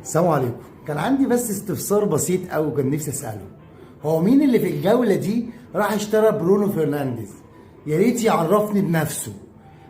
السلام عليكم. كان عندي بس استفسار بسيط قوي كان نفسي اساله. هو مين اللي في الجوله دي راح اشترى برونو فرنانديز؟ يا ريت يعرفني بنفسه،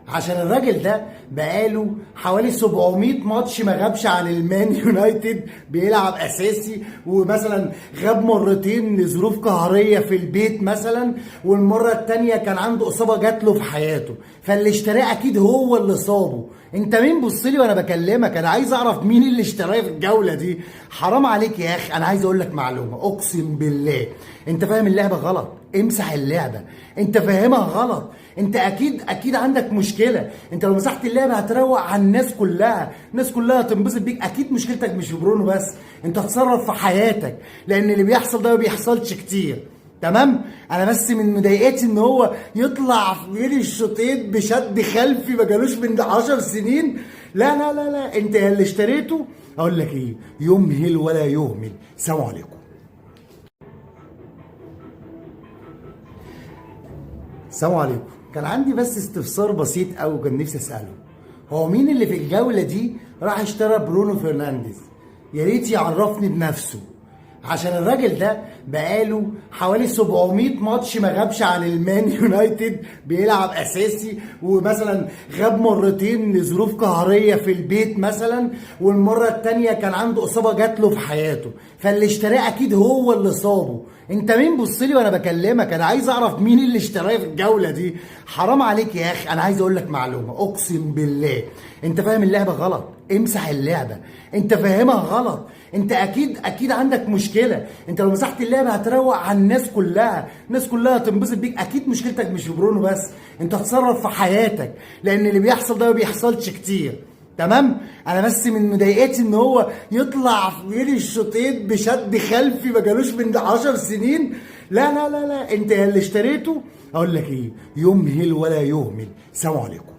عشان الراجل ده بقاله حوالي 700 ماتش ما غابش عن المان يونايتد، بيلعب اساسي، ومثلا غاب مرتين لظروف قهريه في البيت مثلا، والمره التانيه كان عنده اصابه جات له في حياته، فاللي اشتراه اكيد هو اللي صابه. انت مين؟ بصلي وانا بكلمك، انا عايز اعرف مين اللي اشتراه في الجوله دي. حرام عليك يا اخي. انا عايز اقول لك معلومه، اقسم بالله انت فاهم اللعبه غلط. امسح اللعبه، انت فاهمها غلط. انت اكيد عندك مشكله. انت لو مسحت اللعبه هتروق على الناس كلها، الناس كلها هتنبسط بيك. اكيد مشكلتك مش في برونو بس، انت هتصرف في حياتك، لان اللي بيحصل ده ما بيحصلش كتير. تمام. انا بس من مضايقتي ان هو يطلع بين الشوطين بشد خلفي ما جالوش من 10 سنين. لا لا لا لا، انت اللي اشتريته. اقول لك ايه، يمهل ولا يهمل. سلام عليكم. السلام عليكم. كان عندي بس استفسار بسيط قوي كان نفسي اساله. هو مين اللي في الجوله دي راح اشترى برونو فرنانديز؟ يا ريت يعرفني بنفسه، عشان الراجل ده بقاله حوالي 700 ماتش ما غابش عن المان يونايتد، بيلعب اساسي، ومثلا غاب مرتين لظروف قهريه في البيت مثلا، والمره التانيه كان عنده اصابه جات له في حياته، فاللي اشتراه اكيد هو اللي صابه. انت مين؟ بصلي وانا بكلمك، انا عايز اعرف مين اللي اشتراه في الجوله دي. حرام عليك يا اخي. انا عايز اقول لك معلومه، اقسم بالله انت فاهم اللعبه غلط. امسح اللعبه، انت فاهمها غلط. انت اكيد عندك مشكله. انت لو مسحت اللعبه هتروق على الناس كلها، الناس كلها هتنبسط بيك. اكيد مشكلتك مش في برونو بس، انت هتصرف في حياتك، لان اللي بيحصل ده ما بيحصلش كتير. تمام. انا بس من مضايقتي ان هو يطلع بين الشوطين بشد خلفي ما جالوش من 10 سنين. لا لا لا لا، انت اللي اشتريته. اقول لك ايه، يمهل ولا يهمل. سلام عليكم.